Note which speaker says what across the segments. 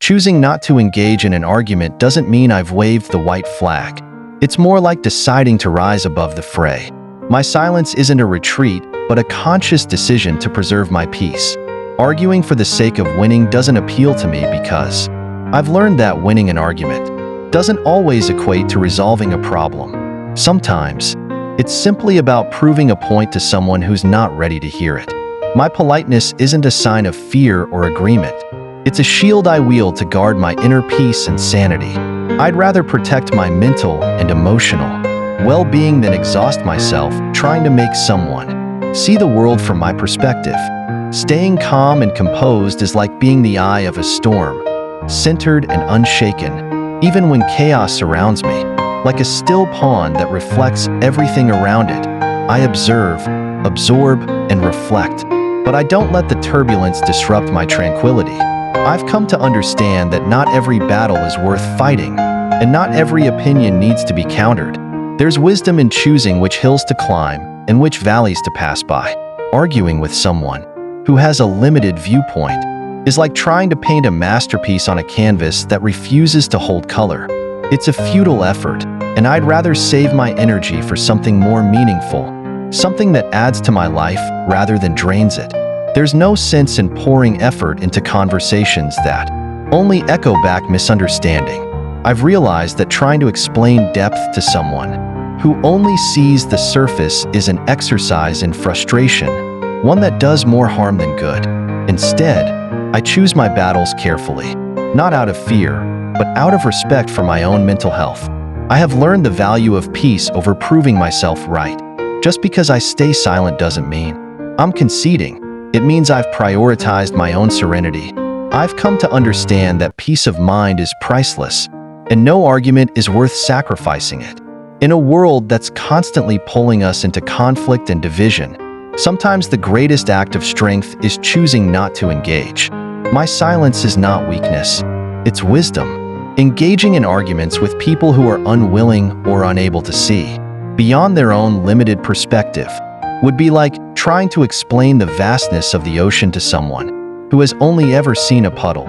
Speaker 1: Choosing not to engage in an argument doesn't mean I've waved the white flag. It's more like deciding to rise above the fray. My silence isn't a retreat, but a conscious decision to preserve my peace. Arguing for the sake of winning doesn't appeal to me because I've learned that winning an argument doesn't always equate to resolving a problem. Sometimes, it's simply about proving a point to someone who's not ready to hear it. My politeness isn't a sign of fear or agreement. It's a shield I wield to guard my inner peace and sanity. I'd rather protect my mental and emotional well-being than exhaust myself trying to make someone see the world from my perspective. Staying calm and composed is like being the eye of a storm, centered and unshaken, even when chaos surrounds me. Like a still pond that reflects everything around it, I observe, absorb, and reflect. But I don't let the turbulence disrupt my tranquility. I've come to understand that not every battle is worth fighting, and not every opinion needs to be countered. There's wisdom in choosing which hills to climb and which valleys to pass by. Arguing with someone who has a limited viewpoint is like trying to paint a masterpiece on a canvas that refuses to hold color. It's a futile effort, and I'd rather save my energy for something more meaningful, something that adds to my life rather than drains it. There's no sense in pouring effort into conversations that only echo back misunderstanding. I've realized that trying to explain depth to someone who only sees the surface is an exercise in frustration, one that does more harm than good. Instead, I choose my battles carefully, not out of fear, but out of respect for my own mental health. I have learned the value of peace over proving myself right. Just because I stay silent doesn't mean I'm conceding. It means I've prioritized my own serenity. I've come to understand that peace of mind is priceless, and no argument is worth sacrificing it. In a world that's constantly pulling us into conflict and division, sometimes the greatest act of strength is choosing not to engage. My silence is not weakness, it's wisdom. Engaging in arguments with people who are unwilling or unable to see beyond their own limited perspective would be like trying to explain the vastness of the ocean to someone who has only ever seen a puddle.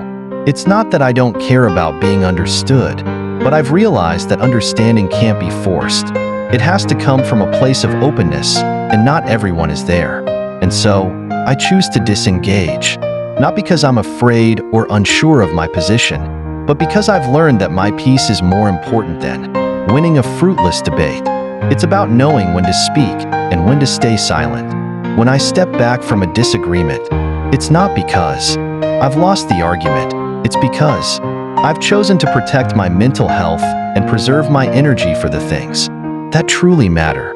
Speaker 1: It's not that I don't care about being understood, but I've realized that understanding can't be forced. It has to come from a place of openness, and not everyone is there. And so, I choose to disengage, not because I'm afraid or unsure of my position, but because I've learned that my peace is more important than winning a fruitless debate. It's about knowing when to speak and when to stay silent. When I step back from a disagreement, it's not because I've lost the argument, it's because I've chosen to protect my mental health and preserve my energy for the things that truly matter.